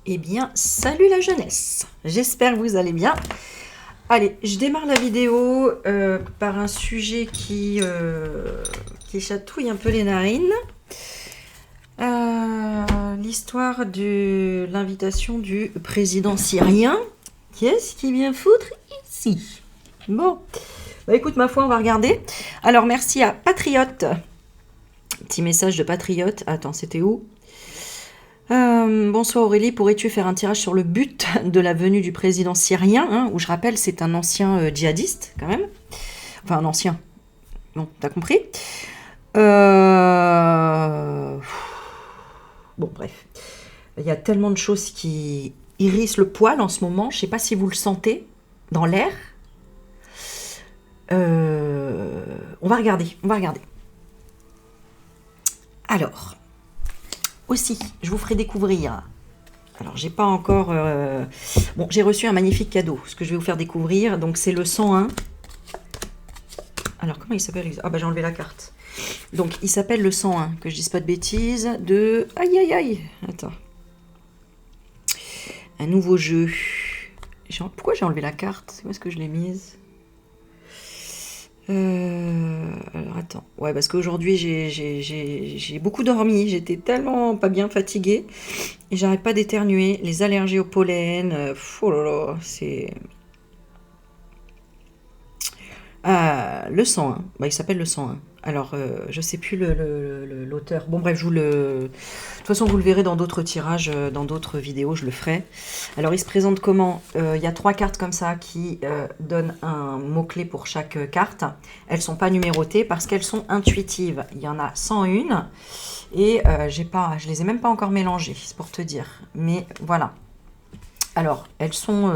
Eh bien, salut la jeunesse. J'espère que vous allez bien. Allez, je démarre la vidéo par un sujet qui chatouille un peu les narines. L'histoire de l'invitation du président syrien. Qu'est-ce qui vient foutre ici? Bon, bah écoute, ma foi, on va regarder. Alors, merci à Patriote. Petit message de Patriote. Attends, c'était où? Bonsoir Aurélie, pourrais-tu faire un tirage sur le but de la venue du président syrien, hein, où je rappelle c'est un ancien djihadiste quand même, enfin un ancien, bon t'as compris. Bon bref, il y a tellement de choses qui hérissent le poil en ce moment, je sais pas si vous le sentez dans l'air. On va regarder. Alors... Aussi, je vous ferai découvrir. Alors, j'ai pas encore... Bon, j'ai reçu un magnifique cadeau, ce que je vais vous faire découvrir. Donc, c'est le 101. Alors, comment il s'appelle? Ah, bah, j'ai enlevé la carte. Donc, il s'appelle le 101, que je dise pas de bêtises, de... Aïe, aïe, aïe. Attends. Un nouveau jeu. Pourquoi j'ai enlevé la carte? Où est-ce que je l'ai mise? Alors attends, ouais, parce qu'aujourd'hui j'ai beaucoup dormi, j'étais tellement pas bien fatiguée et j'arrête pas d'éternuer, les allergies au pollen, oh là là, c'est... le 101, bah, il s'appelle le 101. Alors, je sais plus l'auteur. Bon, bref, je vous le... De toute façon, vous le verrez dans d'autres tirages, dans d'autres vidéos, je le ferai. Alors, il se présente comment? Il y a 3 cartes comme ça qui donnent un mot-clé pour chaque carte. Elles sont pas numérotées parce qu'elles sont intuitives. Il y en a 101 et je les ai même pas encore mélangées, c'est pour te dire. Mais voilà. Alors, elles sont...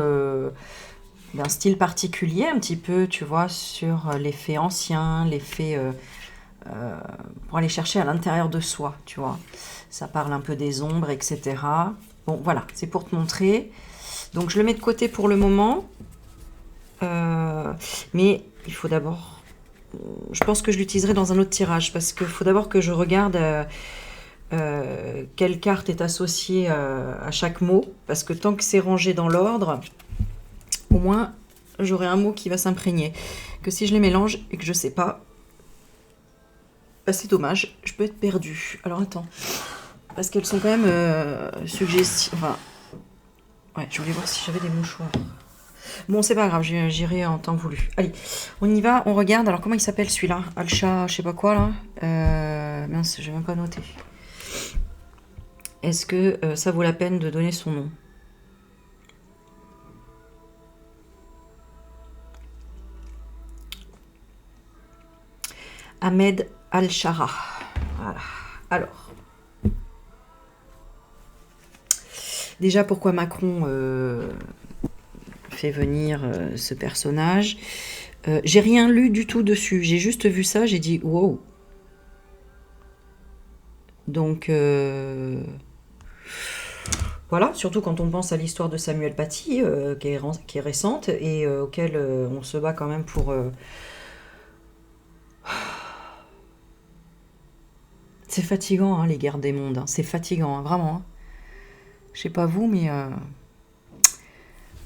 d'un style particulier, un petit peu, tu vois, sur les faits anciens, les faits pour aller chercher à l'intérieur de soi, tu vois. Ça parle un peu des ombres, etc. Bon, voilà, c'est pour te montrer. Donc, je le mets de côté pour le moment. Mais il faut d'abord... Je pense que je l'utiliserai dans un autre tirage, parce qu'il faut d'abord que je regarde quelle carte est associée à chaque mot, parce que tant que c'est rangé dans l'ordre... au moins j'aurai un mot qui va s'imprégner. Que si je les mélange et que je sais pas, bah c'est dommage, je peux être perdue. Alors attends, parce qu'elles sont quand même suggestives. Enfin, ouais, je voulais voir si j'avais des mouchoirs. Bon, c'est pas grave, j'irai en temps voulu. Allez, on y va, on regarde. Alors comment il s'appelle celui-là? Alcha, je sais pas quoi là. Mince, j'ai même pas noté. Est-ce que ça vaut la peine de donner son nom? Ahmed Al-Shara. Voilà. Alors. Déjà, pourquoi Macron fait venir ce personnage? J'ai rien lu du tout dessus. J'ai juste vu ça, j'ai dit wow. Donc, voilà, surtout quand on pense à l'histoire de Samuel Paty, qui est récente et auquel on se bat quand même pour... C'est fatigant, hein, les guerres des mondes. Hein. C'est fatigant, hein, vraiment. Hein. Je sais pas vous, mais...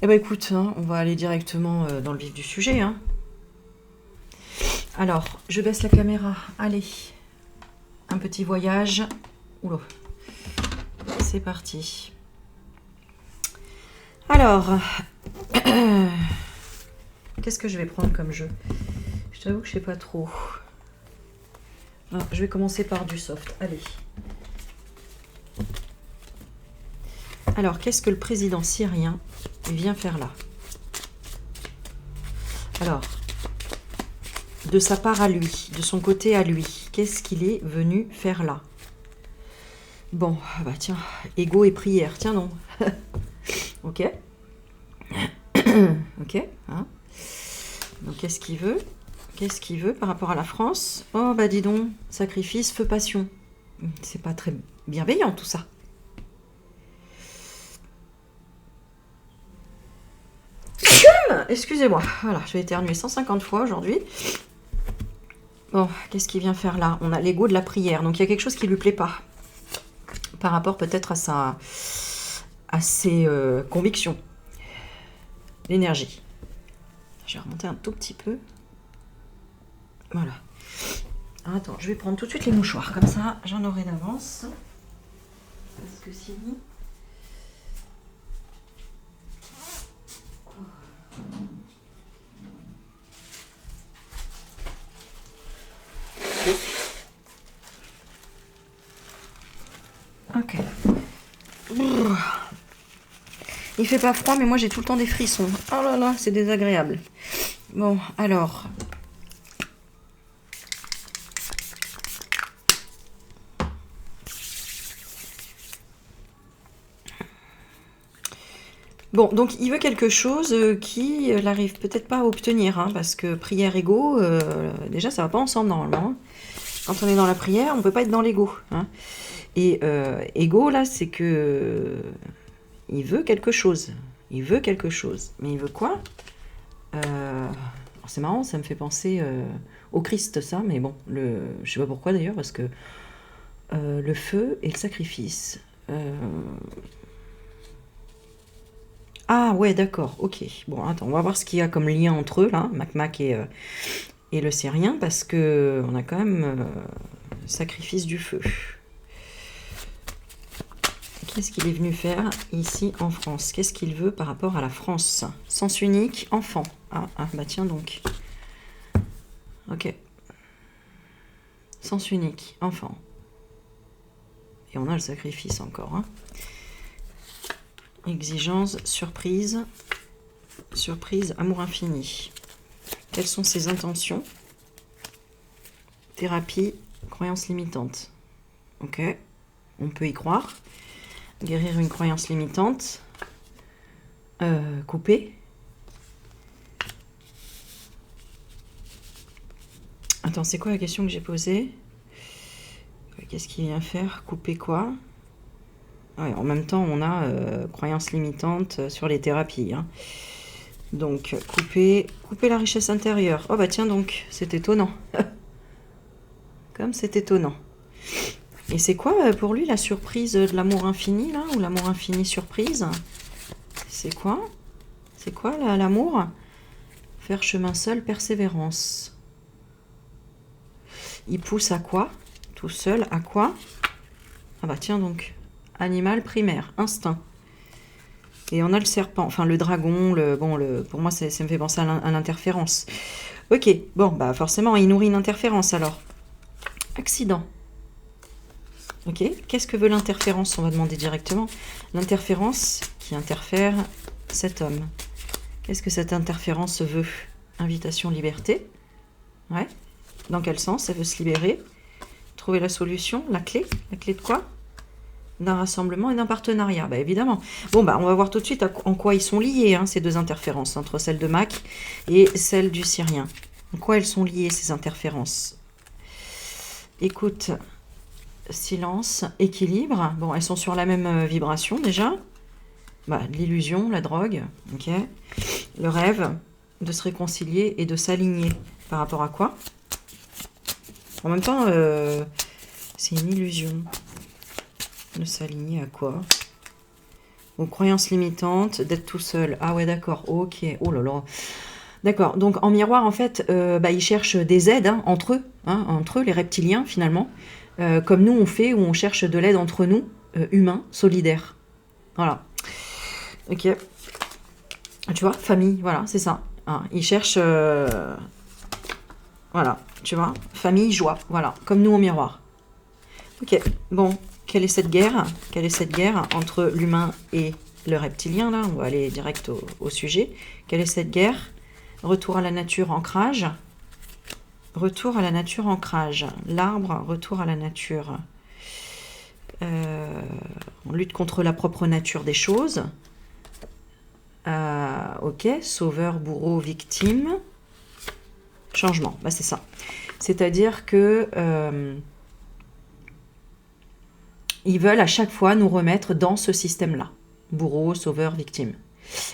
Eh ben écoute, hein, on va aller directement dans le vif du sujet. Hein. Alors, je baisse la caméra. Allez, un petit voyage. Oula, c'est parti. Alors, qu'est-ce que je vais prendre comme jeu? Je t'avoue que je sais pas trop. Alors, je vais commencer par du soft. Allez. Alors, qu'est-ce que le président syrien vient faire là? Alors, de sa part à lui, de son côté à lui, qu'est-ce qu'il est venu faire là? Bon, bah tiens, ego et prière, tiens non. Ok. Ok. Hein. Donc, qu'est-ce qu'il veut? Qu'est-ce qu'il veut par rapport à la France? Oh, bah dis donc, sacrifice, feu, passion. C'est pas très bienveillant tout ça. Excusez-moi, voilà, je vais éternuer 150 fois aujourd'hui. Bon, qu'est-ce qu'il vient faire là? On a l'ego de la prière, donc il y a quelque chose qui lui plaît pas. Par rapport peut-être à à ses convictions. L'énergie. Je vais remonter un tout petit peu. Voilà. Alors, attends, je vais prendre tout de suite les mouchoirs, comme ça j'en aurai d'avance. Parce que sinon... Ok. Il fait pas froid, mais moi j'ai tout le temps des frissons. Oh là là, c'est désagréable. Bon, alors... Bon, donc il veut quelque chose qui n'arrive peut-être pas à obtenir, hein, parce que prière ego, déjà ça va pas ensemble normalement. Hein. Quand on est dans la prière, on peut pas être dans l'ego. Hein. Et ego là, c'est que il veut quelque chose. Il veut quelque chose. Mais il veut quoi? C'est marrant, ça me fait penser au Christ, ça, mais bon, je sais pas pourquoi d'ailleurs, parce que le feu et le sacrifice. Ah ouais, d'accord, ok. Bon, attends, on va voir ce qu'il y a comme lien entre eux, là, Mac et le Syrien, parce que on a quand même sacrifice du feu. Qu'est-ce qu'il est venu faire ici en France? Qu'est-ce qu'il veut par rapport à la France? Sens unique, enfant. Ah, bah tiens donc. Ok. Sens unique, enfant. Et on a le sacrifice encore. Hein. Exigence, surprise. Surprise, amour infini. Quelles sont ses intentions? Thérapie, croyance limitante. Ok. On peut y croire. Guérir une croyance limitante. Couper. Attends, c'est quoi la question que j'ai posée? Qu'est-ce qu'il vient faire? Couper quoi? Ouais, en même temps, on a croyance limitante sur les thérapies. Hein. Donc, couper la richesse intérieure. Oh bah tiens donc, c'est étonnant. Comme c'est étonnant. Et c'est quoi pour lui la surprise de l'amour infini, là? Ou l'amour infini surprise? C'est quoi? C'est quoi l'amour? Faire chemin seul, persévérance. Il pousse à quoi? Tout seul, à quoi? Ah bah tiens donc, animal primaire, instinct. Et on a le serpent, enfin le dragon, pour moi ça me fait penser à l'interférence. Ok, bon, bah forcément il nourrit une interférence alors. Accident. Ok, qu'est-ce que veut l'interférence? On va demander directement. L'interférence qui interfère cet homme. Qu'est-ce que cette interférence veut? Invitation, liberté. Ouais. Dans quel sens? Elle veut se libérer. Trouver la solution, la clé. La clé de quoi? D'un rassemblement et d'un partenariat. Bah évidemment. Bon, bah on va voir tout de suite en quoi ils sont liés, hein, ces deux interférences, entre celle de Mac et celle du Syrien. En quoi elles sont liées, ces interférences? Écoute, silence, équilibre. Bon, elles sont sur la même vibration déjà. Bah, l'illusion, la drogue, ok. Le rêve de se réconcilier et de s'aligner. Par rapport à quoi? En même temps, c'est une illusion. De s'aligner à quoi? Aux croyances limitantes, d'être tout seul. Ah ouais, d'accord, ok. Oh là là. D'accord, donc en miroir, en fait, ils cherchent des aides hein, entre eux, les reptiliens, finalement. Comme nous, on fait, où on cherche de l'aide entre nous, humains, solidaires. Voilà. Ok. Tu vois, famille, voilà, c'est ça. Hein, ils cherchent... voilà, tu vois, famille, joie, voilà, comme nous au miroir. Ok, bon, quelle est cette guerre? Quelle est cette guerre entre l'humain et le reptilien, là? On va aller direct au sujet. Quelle est cette guerre? Retour à la nature, ancrage. Retour à la nature, ancrage. L'arbre, retour à la nature. On lutte contre la propre nature des choses. Ok, sauveur, bourreau, victime. Changement, bah c'est ça. C'est-à-dire que ils veulent à chaque fois nous remettre dans ce système-là. Bourreau, sauveur, victime.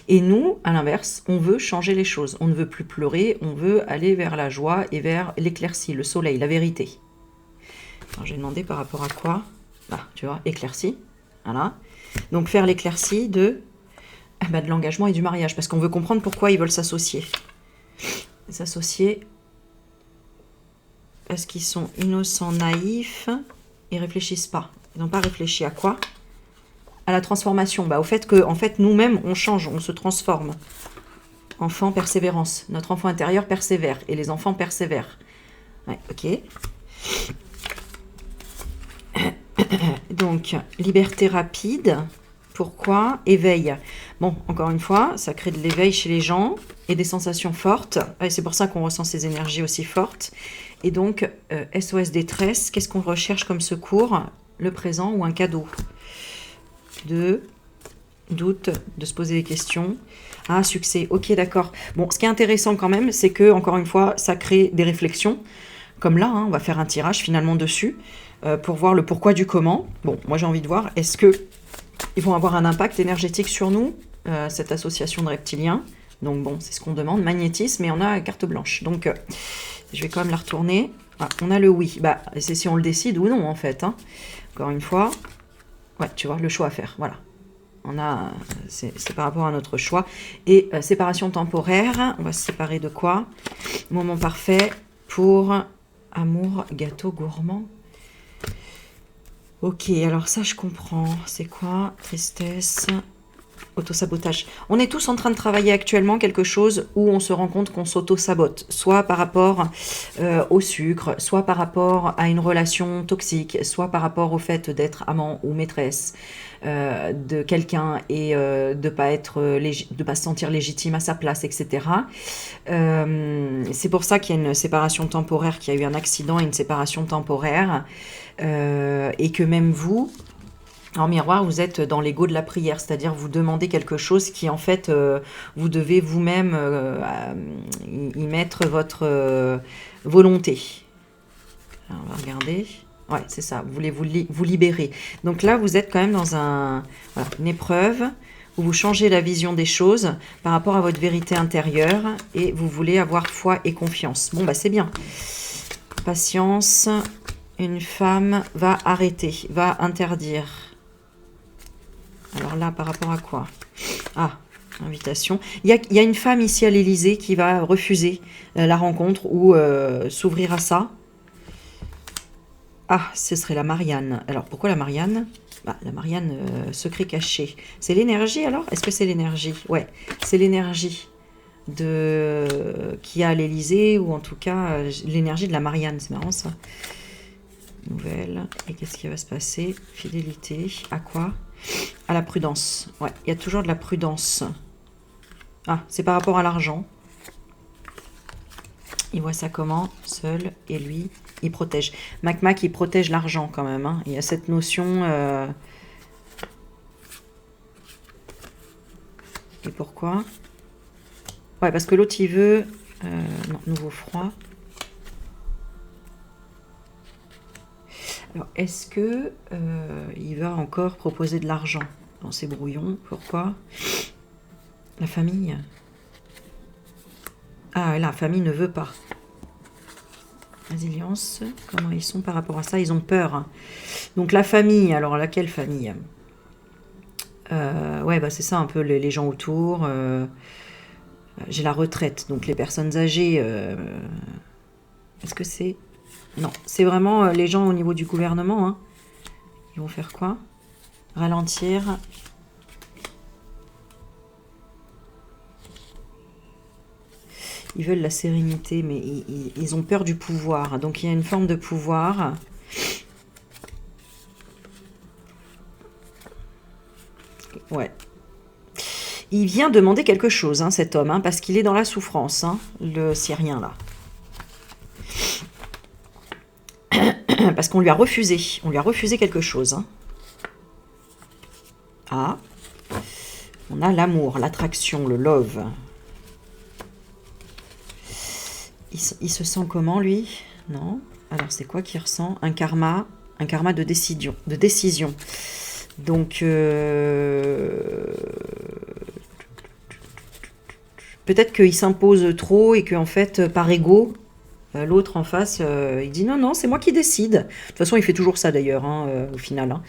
Et nous, à l'inverse, on veut changer les choses. On ne veut plus pleurer, on veut aller vers la joie et vers l'éclaircie, le soleil, la vérité. Alors, j'ai demandé par rapport à quoi? Ah, tu vois, éclaircie. Voilà. Donc faire l'éclaircie de, de l'engagement et du mariage, parce qu'on veut comprendre pourquoi ils veulent s'associer. S'associer parce qu'ils sont innocents, naïfs, ils réfléchissent pas. Ils n'ont pas réfléchi à quoi? À la transformation, au fait que en fait, nous-mêmes, on change, on se transforme. Enfant, persévérance. Notre enfant intérieur persévère, et les enfants persévèrent. Ouais, ok. Donc, liberté rapide. Pourquoi? Éveil. Bon, encore une fois, ça crée de l'éveil chez les gens et des sensations fortes. Et c'est pour ça qu'on ressent ces énergies aussi fortes. Et donc, SOS détresse, qu'est-ce qu'on recherche comme secours? Le présent ou un cadeau? De doute, de se poser des questions. Ah, succès, ok, d'accord. Bon, ce qui est intéressant quand même, c'est que, encore une fois, ça crée des réflexions. Comme là, on va faire un tirage finalement dessus pour voir le pourquoi du comment. Bon, moi j'ai envie de voir, est-ce que ils vont avoir un impact énergétique sur nous, cette association de reptiliens. Donc bon, c'est ce qu'on demande, magnétisme, et on a carte blanche. Donc, je vais quand même la retourner. Ah, on a le oui. C'est si on le décide ou non, en fait. Encore une fois. Ouais, tu vois, le choix à faire. Voilà. On a... C'est par rapport à notre choix. Et séparation temporaire. On va se séparer de quoi? Moment parfait pour amour, gâteau, gourmand. Ok, alors ça, je comprends. C'est quoi? Tristesse, autosabotage. On est tous en train de travailler actuellement quelque chose où on se rend compte qu'on s'auto-sabote. Soit par rapport au sucre, soit par rapport à une relation toxique, soit par rapport au fait d'être amant ou maîtresse de quelqu'un et de pas se sentir légitime à sa place, etc. C'est pour ça qu'il y a une séparation temporaire, qu'il y a eu un accident et une séparation temporaire. Et que même vous, en miroir, vous êtes dans l'ego de la prière, c'est-à-dire vous demandez quelque chose qui, en fait, vous devez vous-même y mettre votre volonté. Alors, on va regarder. Ouais, c'est ça, vous voulez vous libérer. Donc là, vous êtes quand même dans une épreuve où vous changez la vision des choses par rapport à votre vérité intérieure et vous voulez avoir foi et confiance. Bon, c'est bien. Patience. Une femme va arrêter, va interdire. Alors là, par rapport à quoi? Ah, invitation. Il y a une femme ici à l'Élysée qui va refuser la rencontre ou s'ouvrir à ça. Ah, ce serait la Marianne. Alors, pourquoi la Marianne? La Marianne, secret caché. C'est l'énergie alors? Est-ce que c'est l'énergie? Ouais, c'est l'énergie qu'il y a à l'Élysée, ou en tout cas, l'énergie de la Marianne. C'est marrant ça. Nouvelle. Et qu'est-ce qui va se passer? Fidélité. À quoi? À la prudence. Ouais, il y a toujours de la prudence. Ah, c'est par rapport à l'argent. Il voit ça comment? Seul. Et lui, il protège. Mac, il protège l'argent quand même. Il y a cette notion... Et pourquoi? Ouais, parce que l'autre, il veut... non, nouveau froid. Alors, est-ce que il va encore proposer de l'argent dans ces brouillons? Pourquoi? La famille. Ah, la famille ne veut pas. Résilience. Comment ils sont par rapport à ça? Ils ont peur. Donc la famille. Alors, laquelle famille? Ouais, c'est ça un peu les gens autour. J'ai la retraite. Donc les personnes âgées. Est-ce que c'est... Non, c'est vraiment les gens au niveau du gouvernement. Ils vont faire quoi? Ralentir. Ils veulent la sérénité, mais ils ont peur du pouvoir. Donc il y a une forme de pouvoir. Ouais. Il vient demander quelque chose, cet homme, parce qu'il est dans la souffrance, le Syrien, là. Parce qu'on lui a refusé. On lui a refusé quelque chose. Ah. On a l'amour, l'attraction, le love. Il se sent comment, lui? Non. Alors, c'est quoi qu'il ressent? Un karma de décision. Donc, peut-être qu'il s'impose trop et qu'en fait, par ego, L'autre en face, il dit non, non, c'est moi qui décide. De toute façon, il fait toujours ça d'ailleurs, hein, au final. Hein.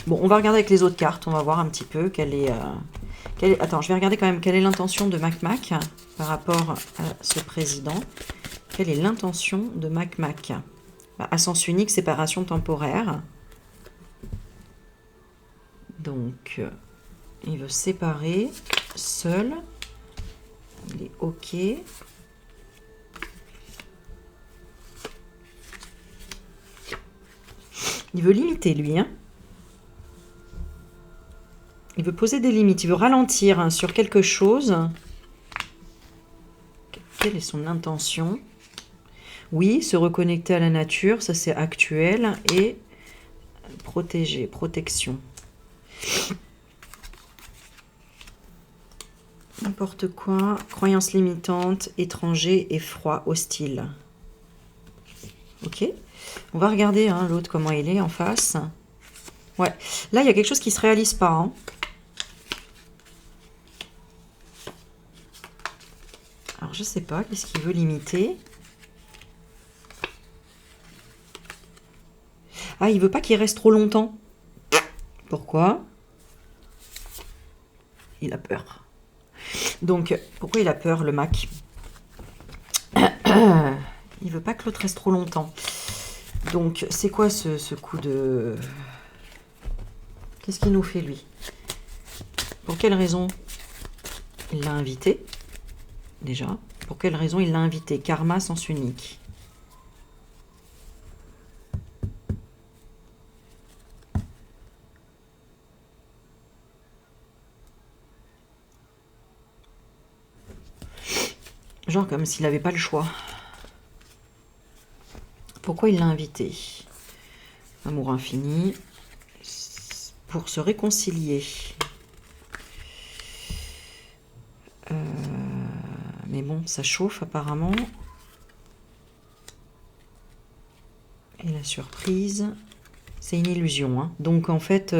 Bon, on va regarder avec les autres cartes. On va voir un petit peu quelle est... Attends, je vais regarder quand même quelle est l'intention de Mac par rapport à ce président. Quelle est l'intention de Mac à sens unique, séparation temporaire. Donc, il veut séparer, seul. Il est OK. Il veut limiter, lui. Hein. Il veut poser des limites. Il veut ralentir hein, sur quelque chose. Quelle est son intention? Oui, se reconnecter à la nature, ça c'est actuel. Et protéger, protection. N'importe quoi. Croyance limitante, étranger, effroi, hostile. Ok. On va regarder hein, l'autre, comment il est en face. Ouais. Là, il y a quelque chose qui ne se réalise pas. Hein. Alors, je sais pas. Qu'est-ce qu'il veut limiter? Ah, il veut pas qu'il reste trop longtemps. Pourquoi? Il a peur. Donc, pourquoi il a peur, le Mac? Il veut pas que l'autre reste trop longtemps. Donc, c'est quoi ce coup de... Qu'est-ce qu'il nous fait, lui? Pour quelle raison il l'a invité? Déjà. Pour quelle raison il l'a invité? Karma, sens unique. Genre comme s'il n'avait pas le choix. Pourquoi il l'a invité? Amour infini. Pour se réconcilier. Mais bon, ça chauffe apparemment. Et la surprise, c'est une illusion. Hein. Donc en fait,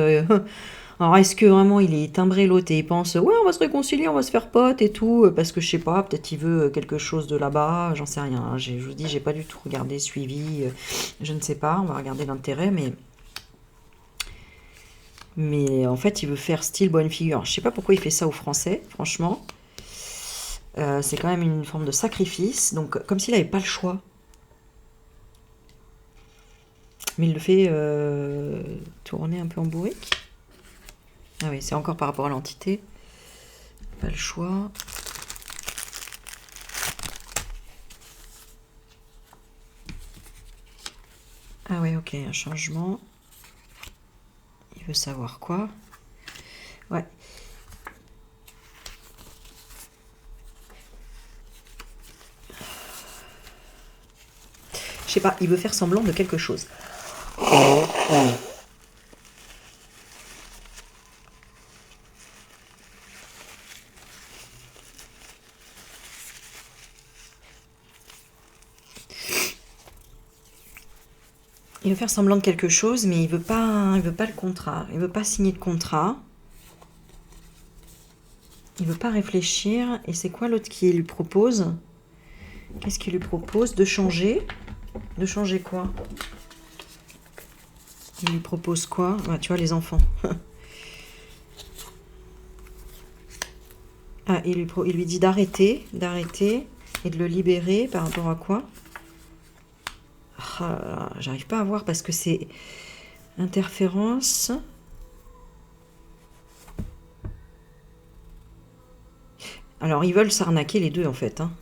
alors est-ce que vraiment il est timbré l'autre et il pense ouais on va se réconcilier, on va se faire pote et tout, parce que je sais pas, peut-être il veut quelque chose de là-bas, j'en sais rien. Hein. Je vous dis, j'ai pas du tout regardé, suivi, je ne sais pas. On va regarder l'intérêt, mais en fait il veut faire style bonne figure. Je sais pas pourquoi il fait ça aux Français, franchement. C'est quand même une forme de sacrifice, donc comme s'il n'avait pas le choix. Mais il le fait tourner un peu en bourrique. Ah oui, c'est encore par rapport à l'entité. Pas le choix. Ah ouais, ok, un changement. Il veut savoir quoi? Ouais. Je sais pas, il veut faire semblant de quelque chose. Il veut faire semblant de quelque chose, mais il veut pas le contrat. Il veut pas signer de contrat. Il veut pas réfléchir. Et c'est quoi l'autre qui lui propose? Qu'est-ce qu'il lui propose? De changer. De changer quoi? Il lui propose quoi? Ouais, tu vois, les enfants. Ah, il lui dit d'arrêter et de le libérer par rapport à quoi? Ah, j'arrive pas à voir parce que c'est interférence. Alors, ils veulent s'arnaquer les deux en fait. Hein.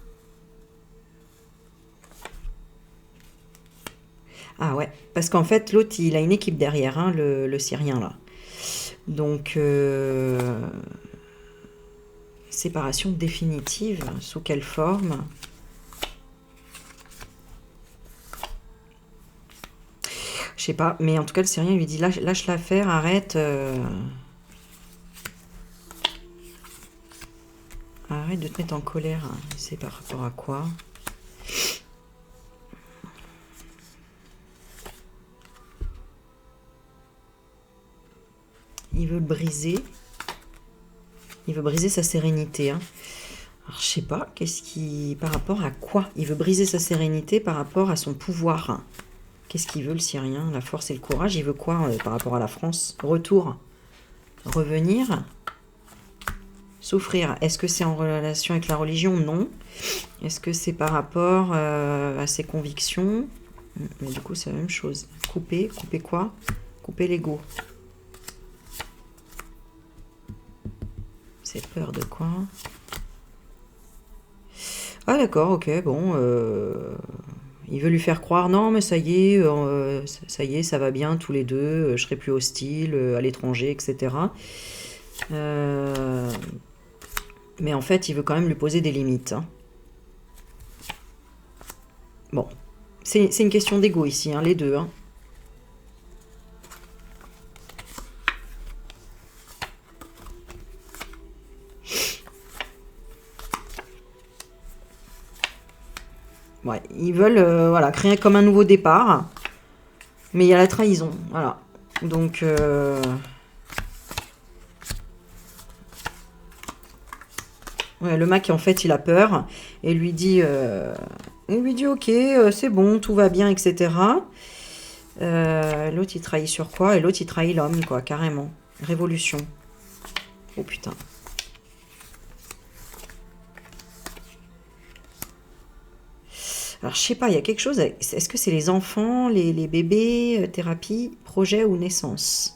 Ah ouais, parce qu'en fait, l'autre, il a une équipe derrière, hein, le Syrien là. Donc, séparation définitive, sous quelle forme? Je sais pas, mais en tout cas, le Syrien lui dit lâche l'affaire, arrête. Arrête de te mettre en colère. C'est par rapport à quoi? Il veut le briser. Il veut briser sa sérénité. Hein. Alors, je sais pas, qu'est-ce qui... Par rapport à quoi? Il veut briser sa sérénité par rapport à son pouvoir. Qu'est-ce qu'il veut, le Syrien? La force et le courage. Il veut quoi par rapport à la France? Retour. Revenir. Souffrir. Est-ce que c'est en relation avec la religion? Non. Est-ce que c'est par rapport à ses convictions? Mais du coup, c'est la même chose. Couper. Couper quoi? Couper l'ego. C'est peur de quoi? Ah d'accord, ok, bon. Il veut lui faire croire, non mais ça y est, ça va bien tous les deux, je serai plus hostile à l'étranger, etc. Mais en fait, il veut quand même lui poser des limites. Hein. Bon, c'est une question d'ego ici, hein, les deux. Hein. Ouais, ils veulent voilà, créer comme un nouveau départ. Mais il y a la trahison. Voilà. Donc... ouais, le mec, en fait, il a peur. Et lui dit... ok, c'est bon, tout va bien, etc. L'autre, il trahit sur quoi? Et l'autre, il trahit l'homme, quoi, carrément. Révolution. Oh, putain. Alors, je sais pas, il y a quelque chose... Est-ce que c'est les enfants, les bébés, thérapie, projet ou naissance?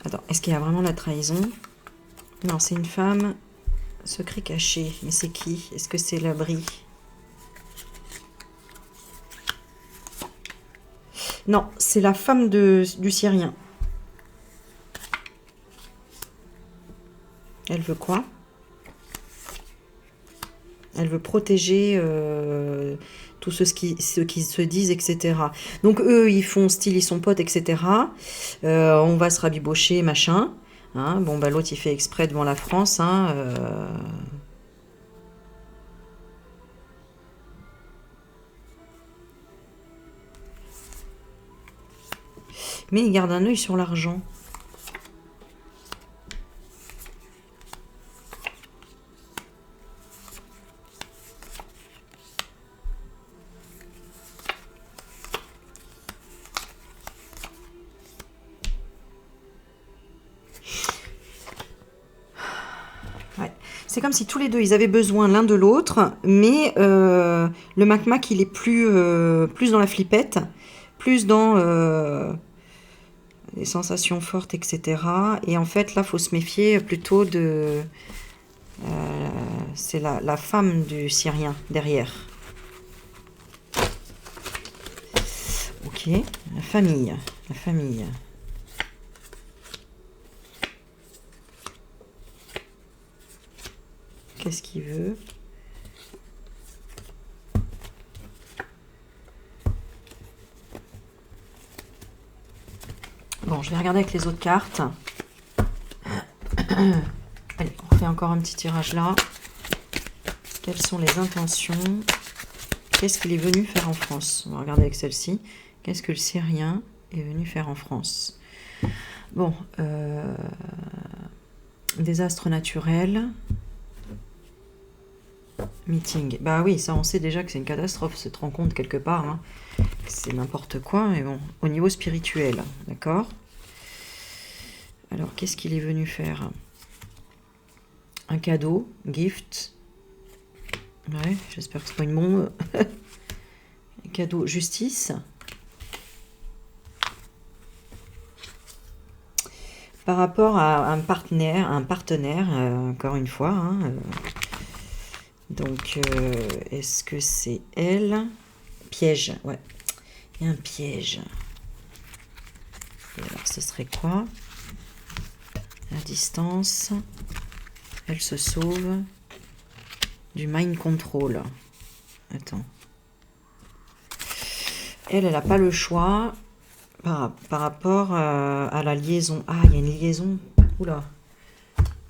Attends, est-ce qu'il y a vraiment la trahison? Non, c'est une femme. Secret caché. Mais c'est qui? Est-ce que c'est l'abri? Non, c'est la femme du Syrien. Elle veut quoi? Elle veut protéger tous ceux qui se disent, etc. Donc eux, ils font style, ils sont potes, etc. On va se rabibocher, machin. Hein, bon, bah l'autre, il fait exprès devant la France. Hein, mais il garde un œil sur l'argent. C'est comme si tous les deux, ils avaient besoin l'un de l'autre, mais le Mac, il est plus dans la flippette, plus dans les sensations fortes, etc. Et en fait, là, il faut se méfier plutôt de... c'est la femme du Syrien, derrière. Ok, la famille. La famille. Qu'est-ce qu'il veut? Bon, je vais regarder avec les autres cartes. Allez, on fait encore un petit tirage là. Quelles sont les intentions? Qu'est-ce qu'il est venu faire en France? On va regarder avec celle-ci. Qu'est-ce que le Syrien est venu faire en France? Bon, désastre naturel. Meeting. Bah oui, ça on sait déjà que c'est une catastrophe, cette rencontre quelque part. Hein. C'est n'importe quoi, mais bon, au niveau spirituel, d'accord? Alors, qu'est-ce qu'il est venu faire? Un cadeau, gift. Ouais, j'espère que c'est pas une bombe. Cadeau, justice. Par rapport à un partenaire, encore une fois, hein, donc, est-ce que c'est elle? Piège, ouais. Il y a un piège. Et alors, ce serait quoi? À distance. Elle se sauve. Du mind control. Attends. Elle n'a pas le choix par rapport à la liaison. Ah, il y a une liaison. Oula.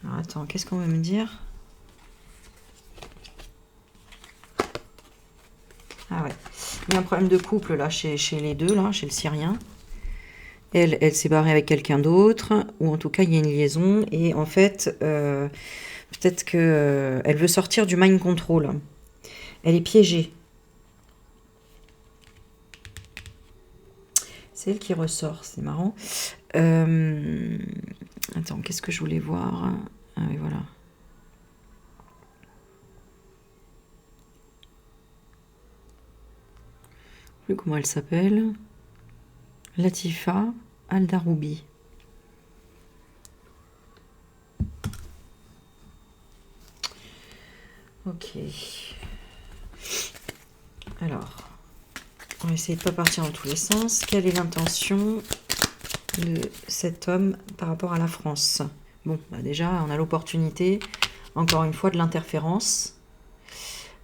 Alors, attends, qu'est-ce qu'on va me dire? Ah ouais. Il y a un problème de couple là chez les deux, là, chez le Syrien. Elle s'est barrée avec quelqu'un d'autre, ou en tout cas il y a une liaison, et en fait, peut-être que elle veut sortir du mind control. Elle est piégée. C'est elle qui ressort, c'est marrant. Attends, qu'est-ce que je voulais voir? Ah oui, voilà. Je sais plus comment elle s'appelle. Latifa Aldaroubi. Ok. Alors, on va essayer de ne pas partir dans tous les sens. Quelle est l'intention de cet homme par rapport à la France? Bon, bah déjà, on a l'opportunité, encore une fois, de l'interférence.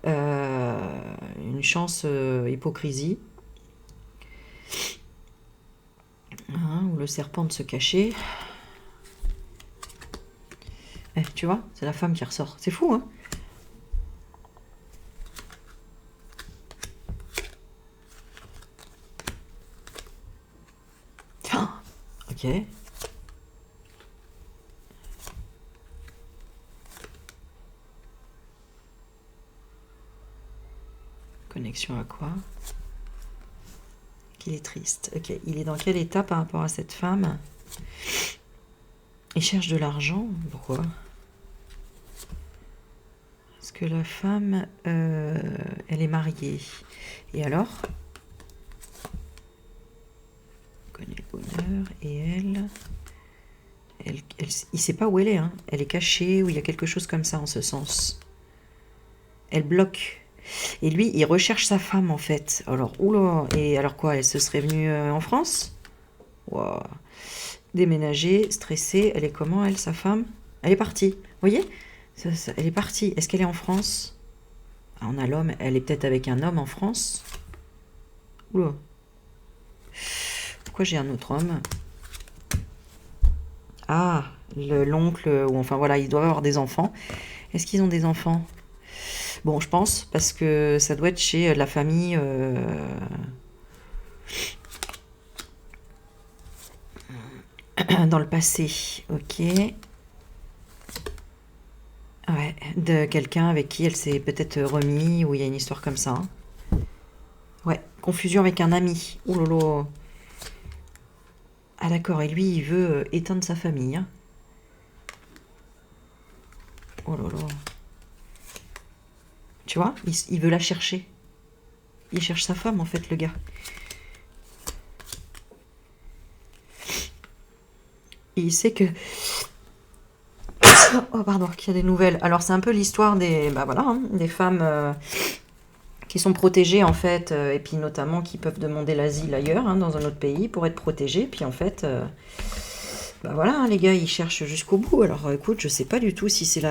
Une chance hypocrisie. Hein, ou le serpent de se cacher. Eh, tu vois, c'est la femme qui ressort. C'est fou, hein? Ok. Connexion à quoi? Qu'il est triste. Ok, il est dans quel état par rapport à cette femme? Il cherche de l'argent. Pourquoi? Parce que la femme, elle est mariée. Et alors? Connaît le bonheur. Et elle, il sait pas où elle est. Hein. Elle est cachée, ou il y a quelque chose comme ça en ce sens. Elle bloque. Et lui, il recherche sa femme en fait. Alors, oula. Et alors quoi? Elle se serait venue en France? Wow. Déménagée, stressée. Elle est comment, elle, sa femme? Elle est partie. Vous voyez? Elle est partie. Est-ce qu'elle est en France? Ah, on a l'homme. Elle est peut-être avec un homme en France. Oula. Pourquoi j'ai un autre homme? Ah, l'oncle, ou enfin voilà, ils doivent avoir des enfants. Est-ce qu'ils ont des enfants? Bon, je pense, parce que ça doit être chez la famille... dans le passé. Ok. Ouais, de quelqu'un avec qui elle s'est peut-être remis, ou il y a une histoire comme ça. Hein. Ouais, confusion avec un ami. Ouh lolo. Ah d'accord, et lui, il veut éteindre sa famille. Hein. Oh là là. Tu vois, il veut la chercher. Il cherche sa femme, en fait, le gars. Et il sait que... oh, pardon, qu'il y a des nouvelles. Alors, c'est un peu l'histoire des... Bah voilà, hein, des femmes... qui sont protégées en fait, et puis notamment qui peuvent demander l'asile ailleurs, hein, dans un autre pays, pour être protégées. Puis en fait, bah voilà, hein, les gars, ils cherchent jusqu'au bout. Alors écoute, je sais pas du tout si c'est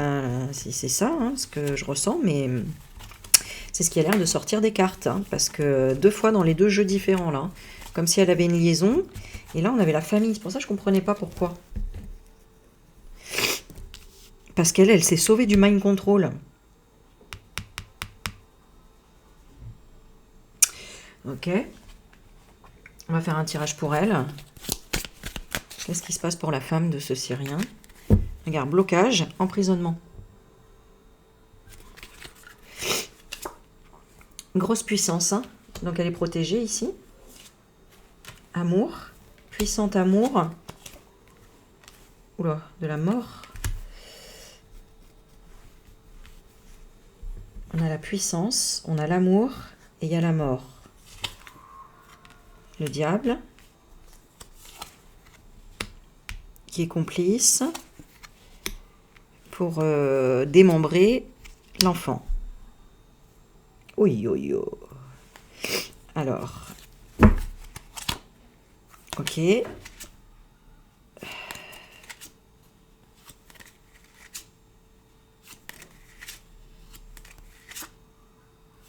si c'est ça, hein, ce que je ressens, mais c'est ce qui a l'air de sortir des cartes, hein, parce que 2 fois dans les 2 jeux différents là, comme si elle avait une liaison, et là on avait la famille. C'est pour ça que je comprenais pas pourquoi. Parce elle s'est sauvée du mind control. Ok. On va faire un tirage pour elle. Qu'est-ce qui se passe pour la femme de ce Syrien? Regarde, blocage, emprisonnement. Grosse puissance, hein. Donc elle est protégée ici. Amour, puissant amour. Oula, de la mort. On a la puissance, on a l'amour et il y a la mort. Le diable, qui est complice pour démembrer l'enfant. Oui, oui, oui. Alors, ok.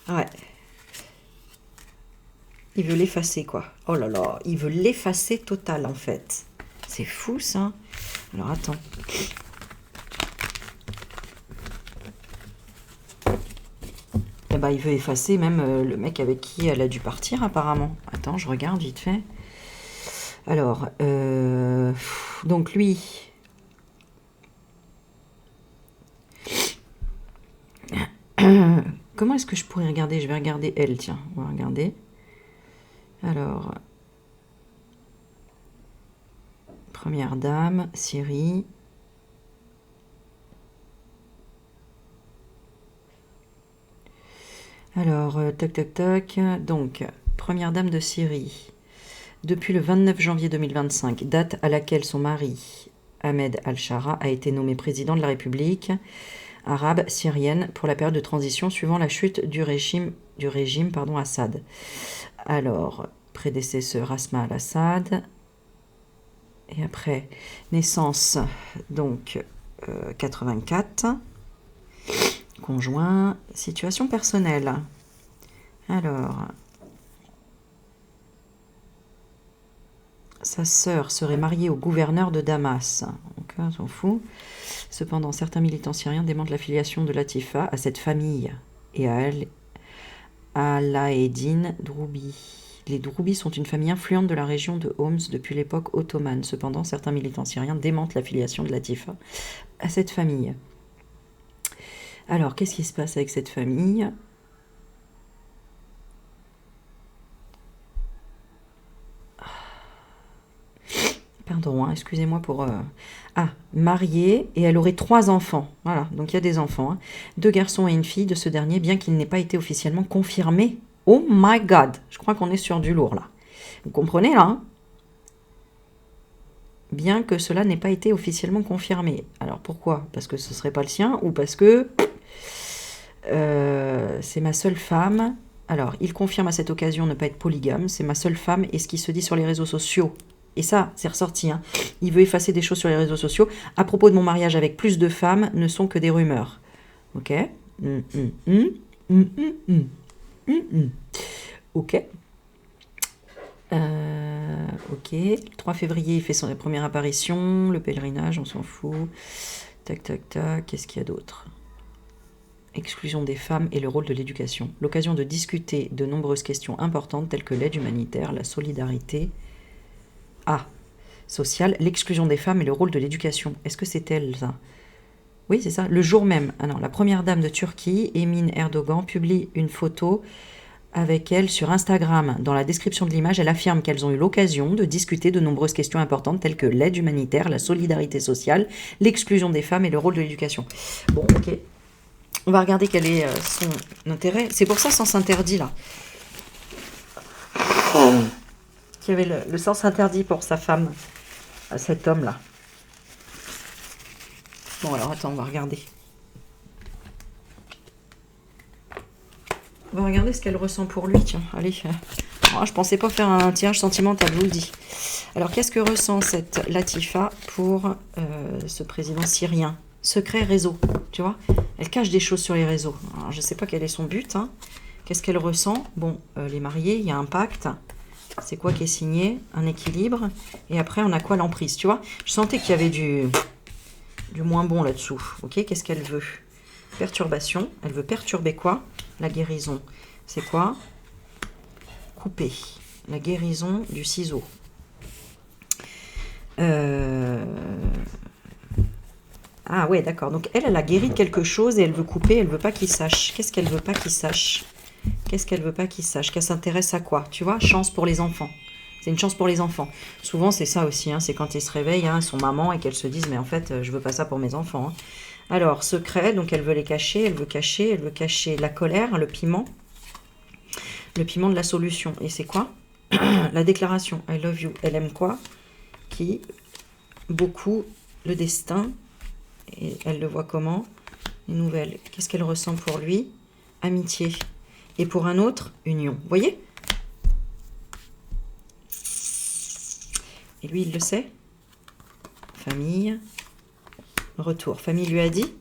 Ouais, il veut l'effacer, quoi. Oh là là, il veut l'effacer total, en fait. C'est fou, ça. Alors, attends. Eh ben, il veut effacer même le mec avec qui elle a dû partir, apparemment. Attends, je regarde vite fait. Alors, donc lui... Comment est-ce que je pourrais regarder? Je vais regarder elle, tiens. On va regarder. Alors... Première dame, Syrie. Alors, tac, tac, tac. Donc, première dame de Syrie. Depuis le 29 janvier 2025, date à laquelle son mari, Ahmed al-Shara, a été nommé président de la République arabe syrienne pour la période de transition suivant la chute du régime Assad. Alors, prédécesseur Asma al-Assad. Et après, naissance, donc, 84. Conjoint, situation personnelle. Alors, sa sœur serait mariée au gouverneur de Damas. Donc, on s'en fout. Cependant, certains militants syriens démentent l'affiliation de Latifa à cette famille et à elle, Alaeddin Droubi. Les Droubi sont une famille influente de la région de Homs depuis l'époque ottomane. Cependant, certains militants syriens démentent l'affiliation de Latifa à cette famille. Alors, qu'est-ce qui se passe avec cette famille? Pardon, hein, excusez-moi pour... mariée, et elle aurait 3 enfants. Voilà, donc il y a des enfants. 2 garçons et une fille de ce dernier, bien qu'il n'ait pas été officiellement confirmé. Oh my God! Je crois qu'on est sur du lourd, là. Vous comprenez, là, hein? Bien que cela n'ait pas été officiellement confirmé. Alors, pourquoi? Parce que ce ne serait pas le sien, ou parce que... c'est ma seule femme. Alors, il confirme à cette occasion ne pas être polygame. C'est ma seule femme, et ce qui se dit sur les réseaux sociaux... Et ça, c'est ressorti. Hein. Il veut effacer des choses sur les réseaux sociaux. À propos de mon mariage avec plus de femmes, ne sont que des rumeurs. Ok. Ok. Ok. Le 3 février, il fait son première apparition. Le pèlerinage, on s'en fout. Tac, tac, tac. Qu'est-ce qu'il y a d'autre? Exclusion des femmes et le rôle de l'éducation. L'occasion de discuter de nombreuses questions importantes telles que l'aide humanitaire, la solidarité... sociale, l'exclusion des femmes et le rôle de l'éducation. Est-ce que c'est elle, ça? Oui, c'est ça. Le jour même, la première dame de Turquie, Emine Erdogan, publie une photo avec elle sur Instagram. Dans la description de l'image, elle affirme qu'elles ont eu l'occasion de discuter de nombreuses questions importantes telles que l'aide humanitaire, la solidarité sociale, l'exclusion des femmes et le rôle de l'éducation. Bon, ok. On va regarder quel est son intérêt. C'est pour ça, sens interdit, là. Qui avait le sens interdit pour sa femme, à cet homme-là. Bon, alors, attends, on va regarder. On va regarder ce qu'elle ressent pour lui, tiens. Allez. Oh, je pensais pas faire un tirage sentimental, je vous le dis. Alors, qu'est-ce que ressent cette Latifa pour ce président syrien? Secret réseau, tu vois? Elle cache des choses sur les réseaux. Alors, je sais pas quel est son but, hein. Qu'est-ce qu'elle ressent? Bon, les mariés, il y a un pacte. C'est quoi qui est signé? Un équilibre. Et après, on a quoi? L'emprise, tu vois? Je sentais qu'il y avait du moins bon là-dessous. Ok, qu'est-ce qu'elle veut? Perturbation. Elle veut perturber quoi? La guérison. C'est quoi? Couper. La guérison du ciseau. Ah ouais, d'accord. Donc elle a guéri de quelque chose et elle veut couper. Elle veut pas qu'il sache. Qu'est-ce qu'elle veut pas qu'il sache? Qu'est-ce qu'elle veut pas qu'il sache? Qu'elle s'intéresse à quoi? Tu vois, chance pour les enfants. C'est une chance pour les enfants. Souvent, c'est ça aussi. Hein, c'est quand ils se réveillent, hein, son maman, et qu'elles se disent, mais en fait, je veux pas ça pour mes enfants. Hein. Alors, secret, donc elle veut les cacher, elle veut cacher la colère, le piment de la solution. Et c'est quoi? La déclaration, I love you. Elle aime quoi? Qui? Beaucoup le destin. Et elle le voit comment? Les nouvelles. Qu'est-ce qu'elle ressent pour lui? Amitié. Et pour un autre, union. Vous voyez? Et lui, il le sait. Famille. Retour. Famille lui a dit.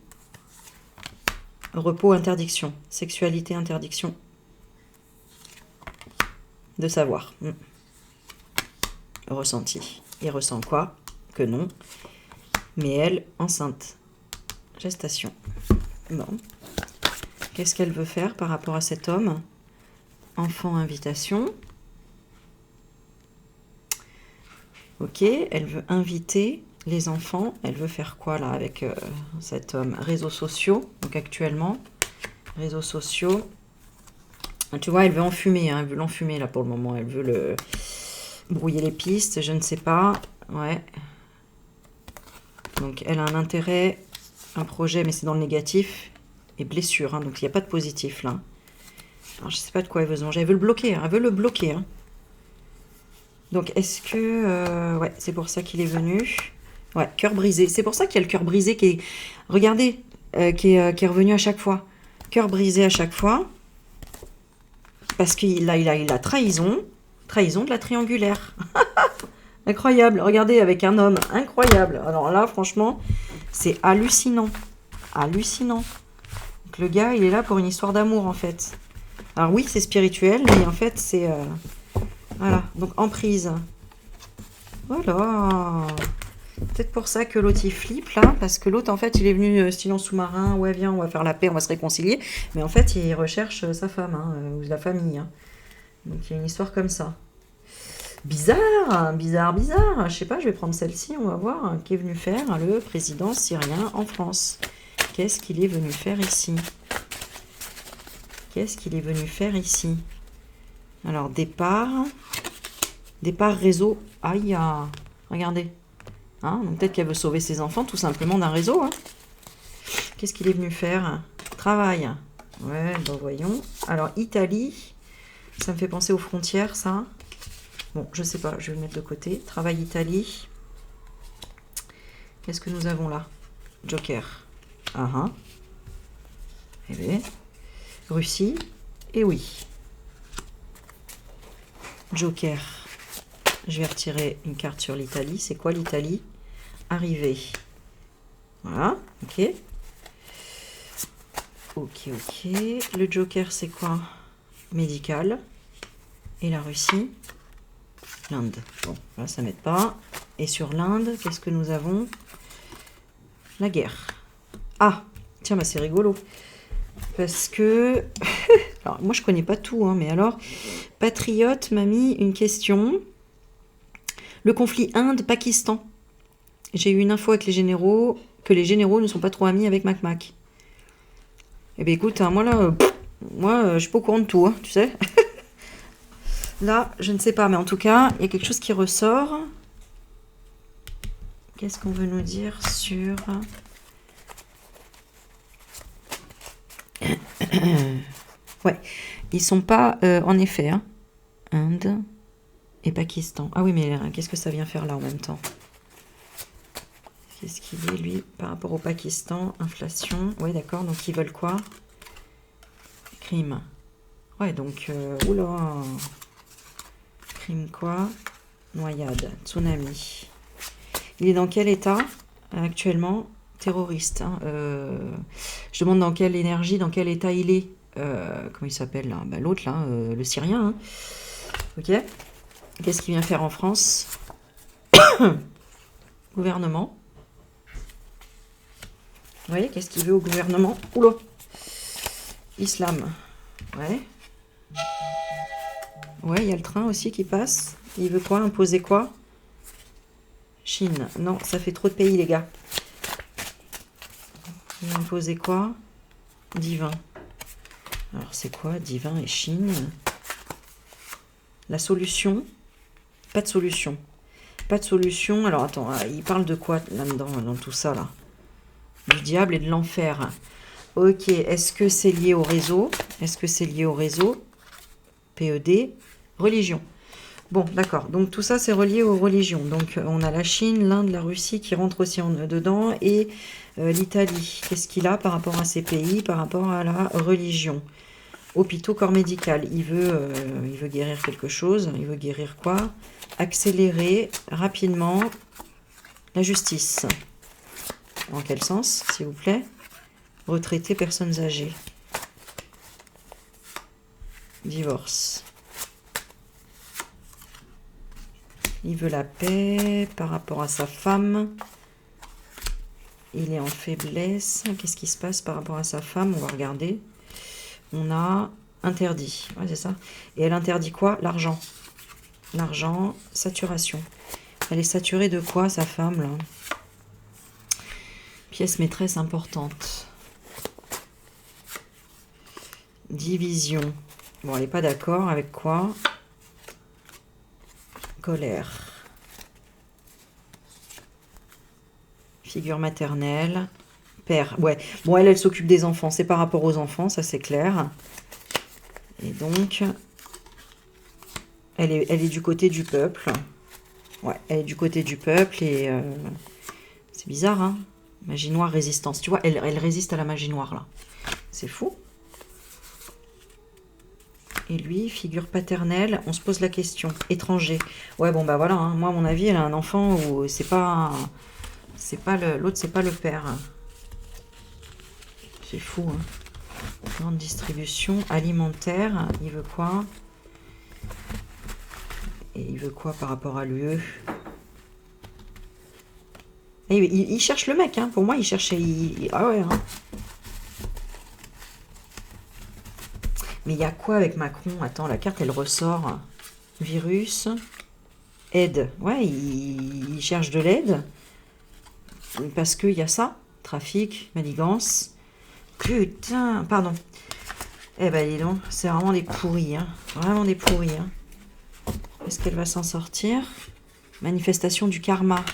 Repos, interdiction. Sexualité, interdiction. de savoir. Ressenti. Il ressent quoi? Que non. Mais elle, enceinte. Gestation. Bon. Qu'est-ce qu'elle veut faire par rapport à cet homme? Enfant, invitation. Ok, elle veut inviter les enfants. Elle veut faire quoi là avec cet homme? Réseaux sociaux. Donc actuellement, réseaux sociaux. Tu vois, elle veut enfumer. Hein, elle veut l'enfumer là pour le moment. Elle veut brouiller les pistes. Je ne sais pas. Ouais. Donc elle a un intérêt, un projet, mais c'est dans le négatif. Et blessure. Hein, donc il n'y a pas de positif là. Alors je ne sais pas de quoi elle veut se venger. Elle veut le bloquer. Hein, elle veut le bloquer. Hein. Donc, est-ce que... ouais, c'est pour ça qu'il est venu. Ouais, cœur brisé. C'est pour ça qu'il y a le cœur brisé qui est... Regardez, qui est revenu à chaque fois. Cœur brisé à chaque fois. Parce qu'il a trahison. Trahison de la triangulaire. Incroyable. Regardez, avec un homme. Incroyable. Alors là, franchement, c'est hallucinant. Hallucinant. Donc, le gars, il est là pour une histoire d'amour, en fait. Alors oui, c'est spirituel, mais en fait, c'est... voilà, donc emprise. Voilà. Peut-être pour ça que l'autre il flippe là, parce que l'autre en fait il est venu style en sous-marin, ouais viens on va faire la paix, on va se réconcilier, mais en fait il recherche sa femme, hein, ou la famille. Hein. Donc il y a une histoire comme ça. Bizarre, bizarre, bizarre. Je sais pas, je vais prendre celle-ci, on va voir hein, qu'est venu faire le président syrien en France. Qu'est-ce qu'il est venu faire ici? Qu'est-ce qu'il est venu faire ici? Alors, départ réseau. Aïe, regardez. Hein, donc peut-être qu'elle veut sauver ses enfants tout simplement d'un réseau. Hein. Qu'est-ce qu'il est venu faire? Travail. Ouais, bon, voyons. Alors, Italie. Ça me fait penser aux frontières, ça. Bon, je sais pas, je vais le mettre de côté. Travail Italie. Qu'est-ce que nous avons là? Joker. Eh bien. Russie. Et oui. Joker. Je vais retirer une carte sur l'Italie. C'est quoi l'Italie? Arrivée. Voilà, ok. Ok. Le Joker, c'est quoi? Médical. Et la Russie? L'Inde. Bon, là, ça m'aide pas. Et sur l'Inde, qu'est-ce que nous avons? La guerre. Ah, tiens, bah c'est rigolo. Parce que... alors, moi, je connais pas tout, hein, mais alors... Patriote m'a mis une question. Le conflit Inde-Pakistan. J'ai eu une info avec les généraux, que les généraux ne sont pas trop amis avec Mac Mac. Eh bien, écoute, hein, moi, là, je suis pas au courant de tout, hein, tu sais. Là, je ne sais pas, mais en tout cas, il y a quelque chose qui ressort. Qu'est-ce qu'on veut nous dire sur... ouais, ils sont pas, en effet, hein, Inde et Pakistan. Ah oui, mais qu'est-ce que ça vient faire là en même temps? Qu'est-ce qu'il est, lui, par rapport au Pakistan? Inflation, ouais, d'accord, donc ils veulent quoi? Crime. Ouais, donc, oula. Crime quoi? Noyade, tsunami. Il est dans quel état actuellement? Terroriste. Hein, je demande dans quelle énergie, dans quel état il est. Comment il s'appelle là? Bah, l'autre là, le Syrien. Hein. Ok. Qu'est-ce qu'il vient faire en France? Gouvernement. Vous voyez, qu'est-ce qu'il veut au gouvernement? Oula. Islam. Ouais. Ouais, il y a le train aussi qui passe. Il veut quoi? Imposer quoi? Chine. Non, ça fait trop de pays, les gars. Il veut imposer quoi? Divin. Alors, c'est quoi? Divin et Chine. La solution? Pas de solution. Pas de solution. Alors, attends, il parle de quoi là-dedans, dans tout ça, là? Du diable et de l'enfer. Ok, est-ce que c'est lié au réseau? Est-ce que c'est lié au réseau? PED. Religion. Bon, d'accord. Donc, tout ça, c'est relié aux religions. Donc, on a la Chine, l'Inde, la Russie qui rentrent aussi dedans et l'Italie. Qu'est-ce qu'il a par rapport à ces pays, par rapport à la religion? Hôpitaux, corps médical. Il veut guérir quelque chose. Il veut guérir quoi? Accélérer rapidement la justice. En quel sens, s'il vous plaît? Retraités, personnes âgées. Divorce. Il veut la paix par rapport à sa femme. Il est en faiblesse. Qu'est-ce qui se passe par rapport à sa femme? On va regarder. On a interdit. Ouais, c'est ça. Et elle interdit quoi? L'argent. L'argent, saturation. Elle est saturée de quoi, sa femme, là? Pièce maîtresse importante. Division. Bon, elle n'est pas d'accord avec quoi? Colère. Figure maternelle. Père. Ouais. Bon, elle s'occupe des enfants. C'est par rapport aux enfants, ça c'est clair. Et donc, elle est du côté du peuple. Ouais, elle est du côté du peuple et c'est bizarre, hein? Magie noire, résistance. Tu vois, elle résiste à la magie noire, là. C'est fou. Et lui, figure paternelle, on se pose la question. Étranger. Ouais, bon, bah voilà, hein. Moi, à mon avis, elle a un enfant où c'est pas l'autre, c'est pas le père. C'est fou, hein. Grande distribution alimentaire. Il veut quoi? Et il veut quoi par rapport à l'UE? Il cherche le mec, hein. Pour moi, il cherchait... Ah ouais, hein. Mais il y a quoi avec Macron? Attends, la carte, elle ressort. Virus. Aide. Ouais, il cherche de l'aide. Parce qu'il y a ça. Trafic, manigance. Putain, pardon. Eh ben, dis donc, c'est vraiment des pourris, hein. Vraiment des pourris, hein. Est-ce qu'elle va s'en sortir? Manifestation du karma.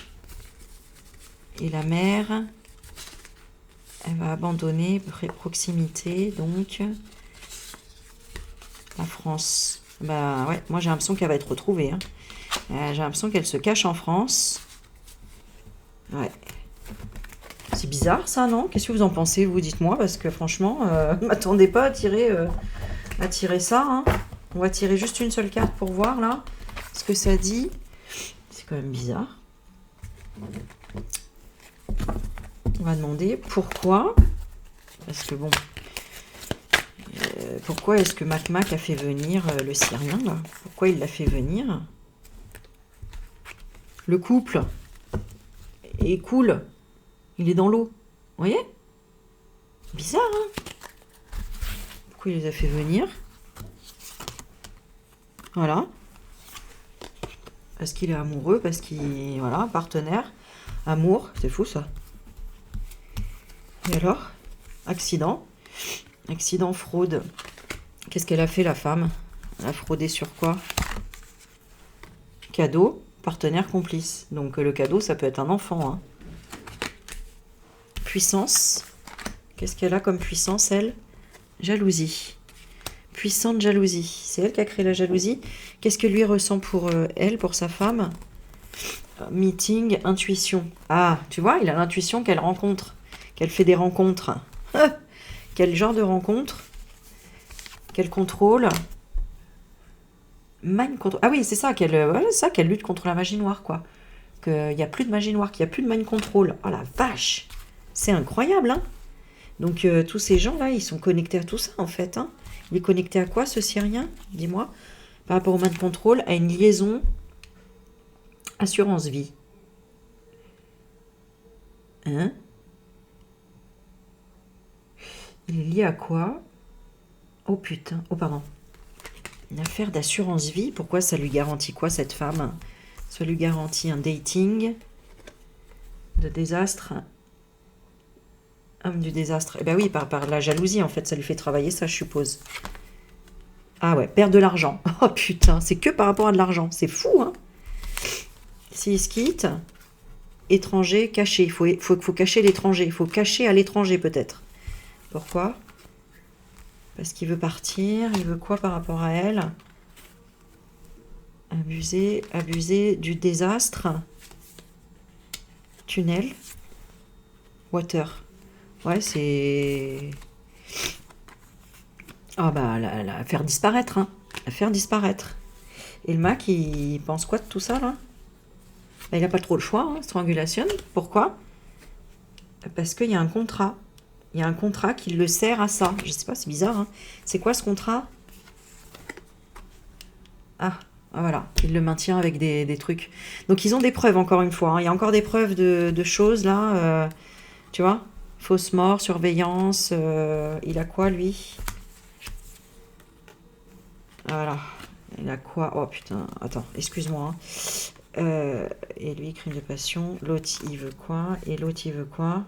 Et la mère, elle va abandonner proximité, donc la France. Bah ouais, moi j'ai l'impression qu'elle va être retrouvée. Hein. J'ai l'impression qu'elle se cache en France. Ouais. C'est bizarre ça, non? Qu'est-ce que vous en pensez, vous? Dites-moi, parce que franchement, m'attendez pas à tirer ça. Hein. On va tirer juste une seule carte pour voir là ce que ça dit. C'est quand même bizarre. On va demander pourquoi. Parce que bon, pourquoi est-ce que Mac a fait venir le Syrien là? Pourquoi il l'a fait venir? Le couple est cool. Il est dans l'eau. Vous voyez? Bizarre, hein? Pourquoi il les a fait venir? Voilà. Parce qu'il est amoureux, parce qu'il... Voilà, partenaire. Amour, c'est fou ça. Et alors? Accident. Accident, fraude. Qu'est-ce qu'elle a fait, la femme? Elle a fraudé sur quoi? Cadeau, partenaire, complice. Donc le cadeau, ça peut être un enfant. Hein. Puissance. Qu'est-ce qu'elle a comme puissance, elle? Jalousie. Puissante jalousie. C'est elle qui a créé la jalousie. Qu'est-ce que lui ressent pour elle, pour sa femme? Meeting, intuition. Ah, tu vois, il a l'intuition qu'elle rencontre. Qu'elle fait des rencontres. Quel genre de rencontre? Quel contrôle? Mind control. Ah oui, c'est ça, qu'elle lutte contre la magie noire, quoi. Qu'il n'y a plus de magie noire, qu'il n'y a plus de mind control. Oh la vache! C'est incroyable, hein? Donc, tous ces gens-là, ils sont connectés à tout ça, en fait. Hein. Il est connecté à quoi, ce Syrien? Dis-moi. Par rapport au mind control, à une liaison assurance vie. Hein? Il est lié à quoi? Oh putain. Oh pardon. Une affaire d'assurance vie. Pourquoi ça lui garantit quoi, cette femme? Ça lui garantit un dating de désastre. Homme du désastre. Eh ben oui, par la jalousie, en fait. Ça lui fait travailler ça, je suppose. Ah ouais, perdre de l'argent. Oh putain, c'est que par rapport à de l'argent. C'est fou, hein? S'il se quitte, étranger, caché. Il faut cacher l'étranger. Il faut cacher à l'étranger, peut-être. Pourquoi? Parce qu'il veut partir. Il veut quoi par rapport à elle? Abuser du désastre. Tunnel. Water. Ouais, c'est... Ah bah, la faire disparaître, hein. La faire disparaître. Et le Mac, il pense quoi de tout ça, là? Bah, il n'a pas trop le choix, hein, strangulation. Pourquoi? Parce qu'il y a un contrat. Il y a un contrat qui le sert à ça. Je sais pas, c'est bizarre, hein. C'est quoi, ce contrat? Ah, Ah, voilà, il le maintient avec des trucs. Donc ils ont des preuves, encore une fois, hein. Il y a encore des preuves de choses, là. Tu vois? Fausse mort, surveillance. Il a quoi, lui? Voilà. Il a quoi? Oh, putain. Attends, excuse-moi, hein. Et lui, crime de passion. L'autre, il veut quoi? Et l'autre, il veut quoi?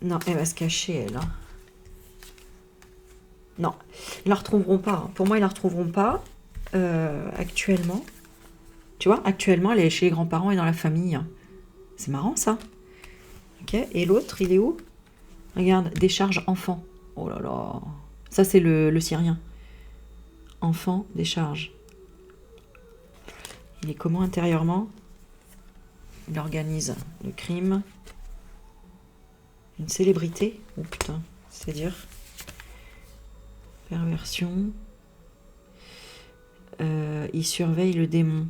Non, elle va se cacher, elle, hein. Non, ils la retrouveront pas, hein. Pour moi, ils la retrouveront pas actuellement. Tu vois, actuellement, elle est chez les grands-parents et dans la famille, hein. C'est marrant, ça. Ok, et l'autre, il est où? Regarde, décharge enfant. Oh là là. Ça, c'est le Syrien. Enfant, décharge. Il est comment intérieurement? Il organise le crime. Une célébrité? Oh putain, c'est dire. Perversion. Il surveille le démon.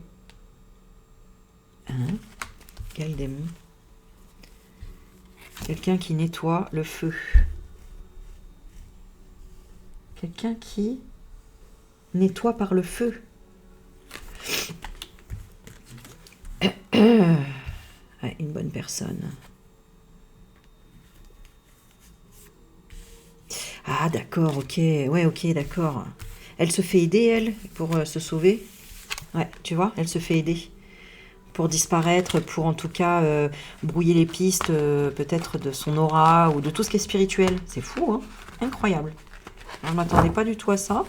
Hein? Quel démon? Quelqu'un qui nettoie le feu. Quelqu'un qui nettoie par le feu. Ouais, une bonne personne. Ah, d'accord, ok. Ouais, ok, d'accord. Elle se fait aider, elle, pour se sauver. Ouais, tu vois, elle se fait aider. Pour disparaître, pour en tout cas brouiller les pistes, peut-être de son aura ou de tout ce qui est spirituel. C'est fou, hein? Incroyable. Je ne m'attendais pas du tout à ça.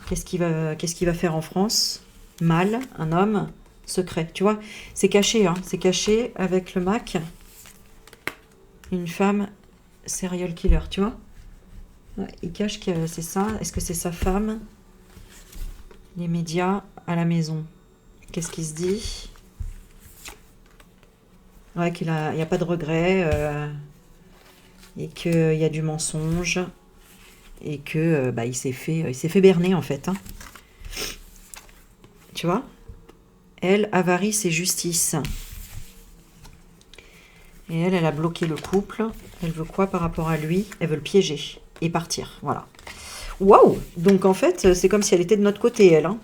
Qu'est-ce qu'il va faire en France? Mâle, un homme, secret. Tu vois, c'est caché, hein? C'est caché avec le Mac. Une femme, serial killer, tu vois? Ouais, il cache que c'est ça. Est-ce que c'est sa femme? Les médias à la maison. Qu'est-ce qu'il se dit? Ouais, qu'il a, il n'y a pas de regret et qu'il y a du mensonge et que bah, il s'est fait berner en fait, hein. Tu vois? Elle, avarice et justice. Et elle a bloqué le couple. Elle veut quoi par rapport à lui? Elle veut le piéger et partir. Voilà. Waouh! Donc en fait, c'est comme si elle était de notre côté, elle, hein.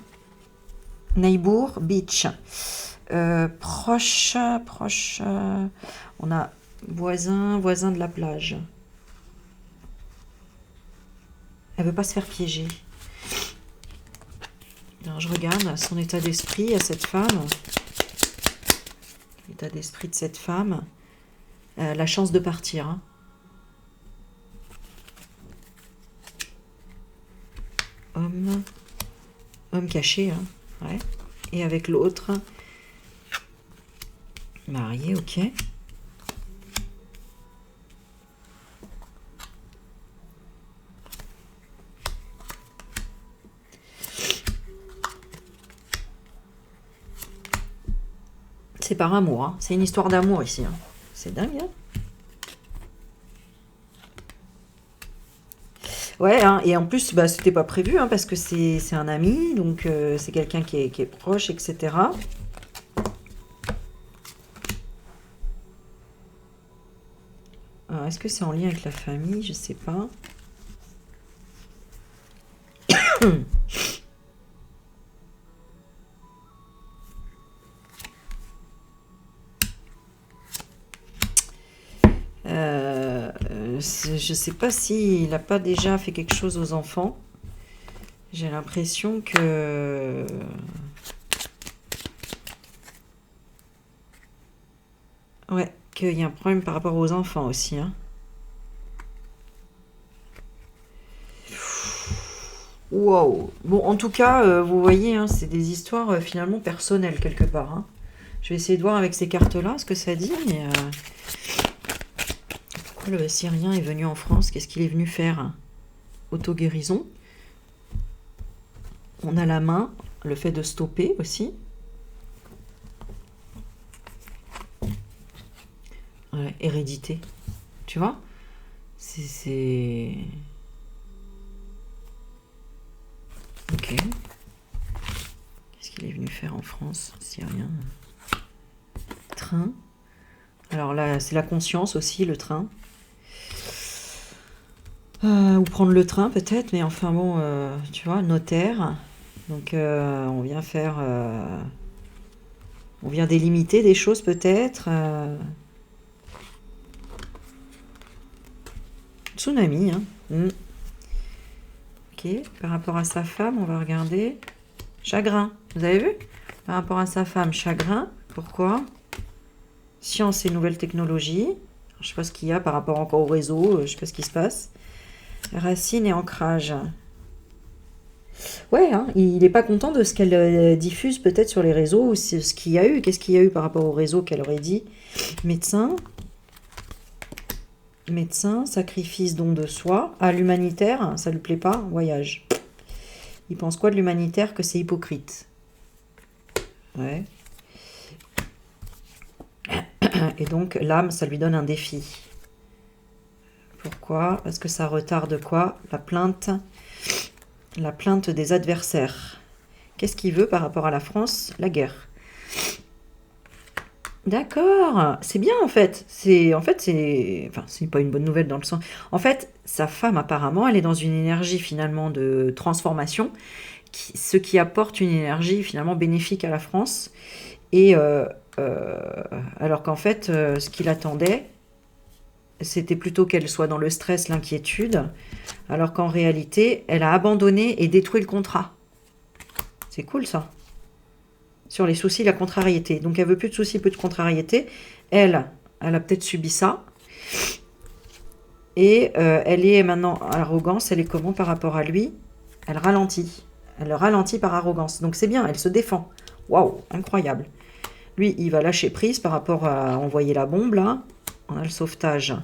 Neighbor Beach. Proche. On a voisin de la plage. Elle veut pas se faire piéger. Alors, je regarde son état d'esprit à cette femme. L'état d'esprit de cette femme. La chance de partir, hein. Homme caché, hein. Ouais. Et avec l'autre. Marié, ok. C'est par amour, hein. C'est une histoire d'amour ici, hein. C'est dingue, hein. Ouais, hein, et en plus, bah, c'était pas prévu, hein, parce que c'est un ami, donc c'est quelqu'un qui est proche, etc. Alors, est-ce que c'est en lien avec la famille? Je sais pas. Je sais pas s'il n'a pas déjà fait quelque chose aux enfants. J'ai l'impression que... Ouais, qu'il y a un problème par rapport aux enfants aussi, hein. Wow. Bon, en tout cas, vous voyez, hein, c'est des histoires finalement personnelles quelque part, hein. Je vais essayer de voir avec ces cartes-là ce que ça dit, mais... pourquoi le Syrien est venu en France? Qu'est-ce qu'il est venu faire? Auto-guérison. On a la main, le fait de stopper aussi. Ouais, hérédité. Tu vois? C'est... Ok. faire en France, si rien. Train. Alors là, c'est la conscience aussi, le train. Ou prendre le train peut-être, mais enfin bon, tu vois, notaire. Donc on vient faire... on vient délimiter des choses peut-être. Tsunami, hein. Ok, par rapport à sa femme, on va regarder. Chagrin, vous avez vu? Par rapport à sa femme, chagrin. Pourquoi? Science et nouvelles technologies. Je sais pas ce qu'il y a par rapport encore au réseau, je sais pas ce qui se passe. Racine et ancrage. Ouais, hein, il n'est pas content de ce qu'elle diffuse peut-être sur les réseaux, ou ce qu'il y a eu. Qu'est-ce qu'il y a eu par rapport au réseau qu'elle aurait dit? Médecin. Médecin, sacrifice, don de soi. Ah, l'humanitaire, ça lui plaît pas? Voyage. Il pense quoi de l'humanitaire? Que c'est hypocrite. Ouais. Et donc, l'âme, ça lui donne un défi. Pourquoi? Parce que ça retarde quoi? La plainte des adversaires. Qu'est-ce qu'il veut par rapport à la France? La guerre. D'accord, c'est bien en fait. C'est pas une bonne nouvelle dans le sens. En fait, sa femme apparemment, elle est dans une énergie finalement de transformation, ce qui apporte une énergie finalement bénéfique à la France. Et alors qu'en fait, ce qu'il attendait, c'était plutôt qu'elle soit dans le stress, l'inquiétude, alors qu'en réalité, elle a abandonné et détruit le contrat. C'est cool ça. Sur les soucis, la contrariété. Donc elle veut plus de soucis, plus de contrariété. Elle a peut-être subi ça. Et elle est maintenant à l'arrogance. Elle est comment par rapport à lui? Elle ralentit. Elle le ralentit par arrogance. Donc c'est bien, elle se défend. Waouh, incroyable. Lui, il va lâcher prise par rapport à envoyer la bombe, là. On a le sauvetage.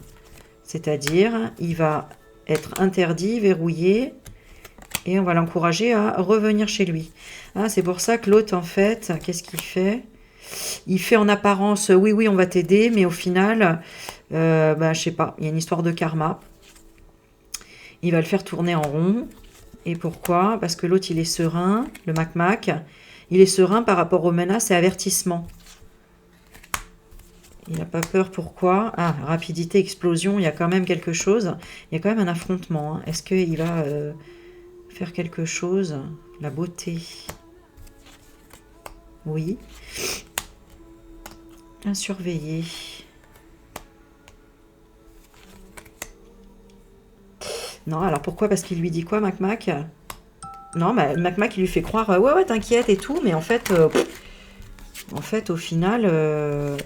C'est-à-dire, il va être interdit, verrouillé, et on va l'encourager à revenir chez lui. Ah, c'est pour ça que l'autre, en fait, qu'est-ce qu'il fait? Il fait en apparence, oui, oui, on va t'aider, mais au final, je sais pas, il y a une histoire de karma. Il va le faire tourner en rond. Et pourquoi? Parce que l'autre, il est serein, le Mac-Mac. Il est serein par rapport aux menaces et avertissements. Il n'a pas peur, pourquoi? Ah, rapidité, explosion, il y a quand même quelque chose. Il y a quand même un affrontement. Hein. Est-ce qu'il va faire quelque chose? La beauté. Oui. Un surveillé. Non, alors pourquoi? Parce qu'il lui dit quoi, Mac-Mac? Non, Mac-Mac, il lui fait croire, ouais, t'inquiète et tout, mais en fait... au final,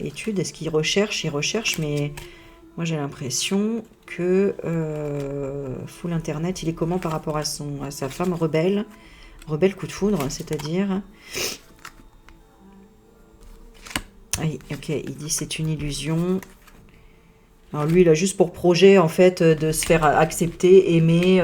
étude, est-ce qu'il recherche? Il recherche, mais moi j'ai l'impression que full internet, il est comment par rapport à sa femme rebelle? Rebelle coup de foudre, c'est-à-dire... Ah, ok, il dit c'est une illusion. Alors lui, il a juste pour projet, en fait, de se faire accepter, aimer,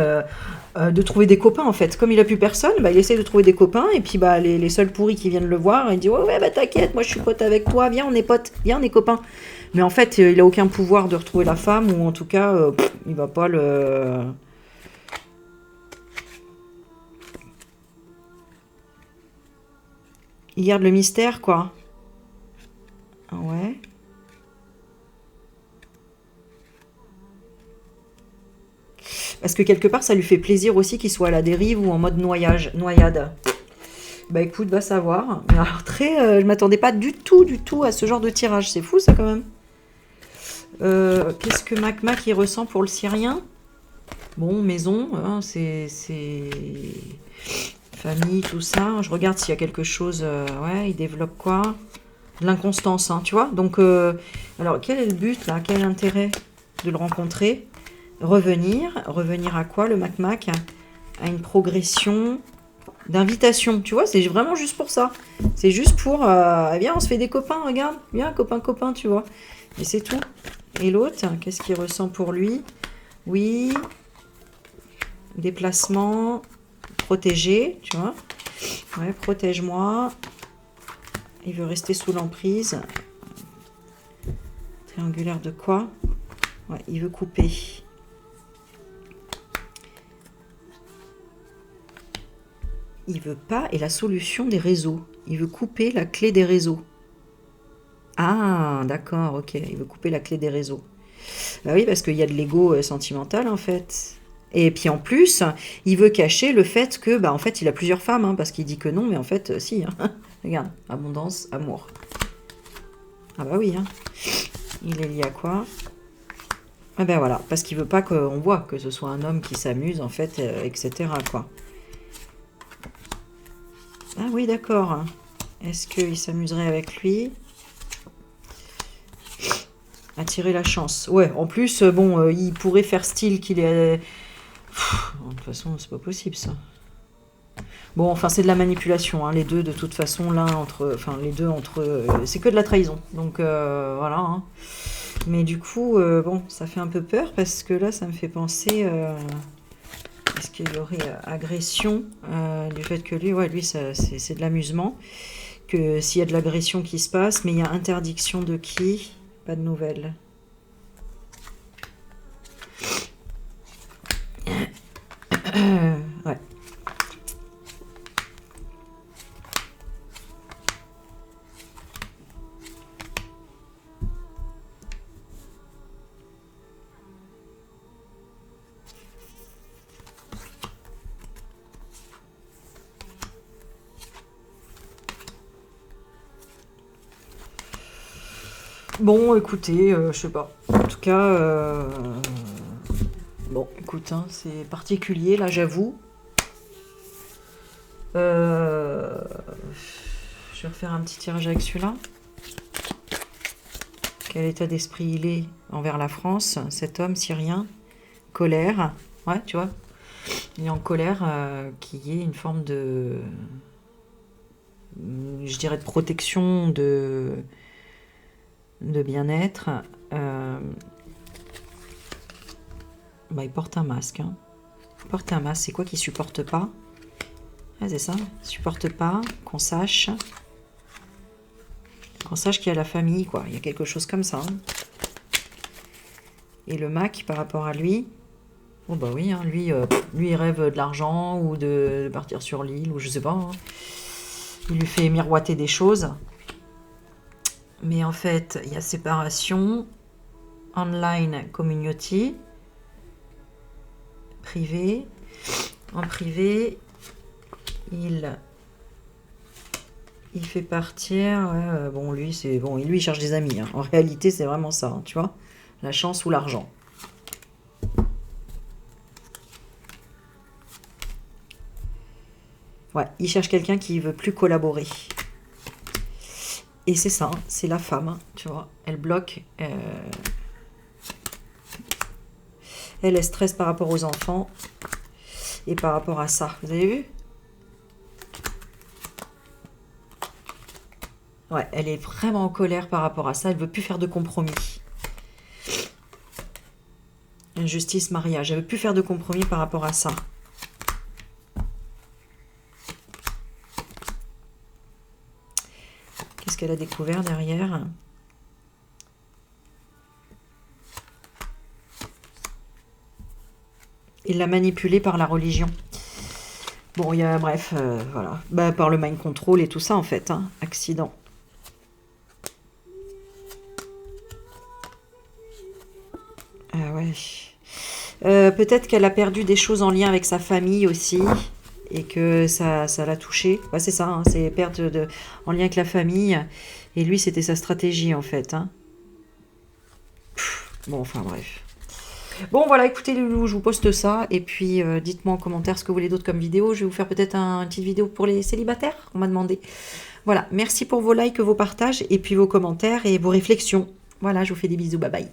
de trouver des copains, en fait. Comme il a plus personne, il essaie de trouver des copains, et puis les seuls pourris qui viennent le voir, il dit ouais, t'inquiète, moi je suis pote avec toi, viens, on est potes, viens, on est copains. Mais en fait, il a aucun pouvoir de retrouver la femme, ou en tout cas, il va pas le... Il garde le mystère, quoi. Ouais. Parce que quelque part, ça lui fait plaisir aussi qu'il soit à la dérive ou en mode noyade. Bah écoute, va savoir. Mais alors je m'attendais pas du tout à ce genre de tirage. C'est fou ça quand même. Qu'est-ce que Mac-Mac il ressent pour le Syrien? Bon, maison, hein, c'est famille, tout ça. Je regarde s'il y a quelque chose. Ouais, il développe quoi? De l'inconstance, hein, tu vois. Donc, alors quel est le but là? Quel est l'intérêt de le rencontrer? Revenir à quoi le Mac-Mac? À une progression d'invitation, tu vois, c'est vraiment juste pour ça. C'est juste pour, viens, on se fait des copains, regarde, viens, copain, tu vois. Et c'est tout. Et l'autre, qu'est-ce qu'il ressent pour lui? Oui, déplacement, protégé, tu vois. Ouais, protège-moi. Il veut rester sous l'emprise. Triangulaire de quoi? Ouais, il veut couper. Il veut pas, et la solution des réseaux. il veut couper la clé des réseaux. Ah, d'accord, ok. Il veut couper la clé des réseaux. Bah oui, parce qu'il y a de l'ego sentimental, en fait. Et puis en plus, il veut cacher le fait que, bah en fait, il a plusieurs femmes, hein, parce qu'il dit que non, mais en fait, si. Hein. Regarde, abondance, amour. Ah bah oui, hein. Il est lié à quoi? Ah ben voilà, parce qu'il veut pas qu'on voit que ce soit un homme qui s'amuse, en fait, etc., quoi. Ah oui, d'accord. Est-ce qu'il s'amuserait avec lui? Attirer la chance. Ouais, en plus, bon, il pourrait faire style qu'il est... De toute façon, c'est pas possible, ça. Bon, enfin, c'est de la manipulation, hein. Les deux, de toute façon, l'un entre... Enfin, les deux entre... c'est que de la trahison. Donc, voilà, hein. Mais du coup, bon, ça fait un peu peur, parce que là, ça me fait penser... Est-ce qu'il y aurait agression du fait que lui... Ouais, lui, c'est de l'amusement. Que s'il y a de l'agression qui se passe, mais il y a interdiction de qui? Pas de nouvelles. Ouais. Bon, écoutez, je sais pas. En tout cas, bon, écoute, hein, c'est particulier, là, j'avoue. Je vais refaire un petit tirage avec celui-là. Quel état d'esprit il est envers la France, cet homme syrien? Colère. Ouais, tu vois. Il est en colère, qu'il y ait une forme de... Je dirais de protection, de bien-être. Bah, il porte un masque. Hein. Il porte un masque, c'est quoi qu'il supporte pas? Ah, c'est ça, il supporte pas qu'on sache. Qu'on sache qu'il y a la famille, quoi. Il y a quelque chose comme ça. Hein. Et le Mac, par rapport à lui... Oh bah oui, hein, lui, il rêve de l'argent ou de partir sur l'île, ou je sais pas. Hein. Il lui fait miroiter des choses. Mais en fait, il y a séparation, online community, privé. En privé, il fait partir... bon, lui, c'est bon, lui, il cherche des amis. Hein. En réalité, c'est vraiment ça, hein, tu vois. La chance ou l'argent. Ouais, il cherche quelqu'un qui veut plus collaborer. Et c'est ça, hein, c'est la femme, hein, tu vois. Elle bloque. Elle stresse par rapport aux enfants. Et par rapport à ça. Vous avez vu? Ouais, elle est vraiment en colère par rapport à ça. Elle veut plus faire de compromis. Injustice, mariage. Elle veut plus faire de compromis par rapport à ça. Qu'est-ce qu'elle a découvert derrière? Il l'a manipulée par la religion. Bon, il y a, bref, voilà. Bah, par le mind control et tout ça, en fait. Hein. Accident. Ah ouais. Peut-être qu'elle a perdu des choses en lien avec sa famille aussi. Et que ça l'a touché. Ouais, c'est ça, hein, c'est perte en lien avec la famille. Et lui, c'était sa stratégie, en fait. Hein. Bon, enfin, bref. Bon, voilà, écoutez, les loulous, je vous poste ça. Et puis, dites-moi en commentaire ce que vous voulez d'autre comme vidéo. Je vais vous faire peut-être une petite vidéo pour les célibataires, on m'a demandé. Voilà, merci pour vos likes, vos partages, et puis vos commentaires et vos réflexions. Voilà, je vous fais des bisous, bye bye.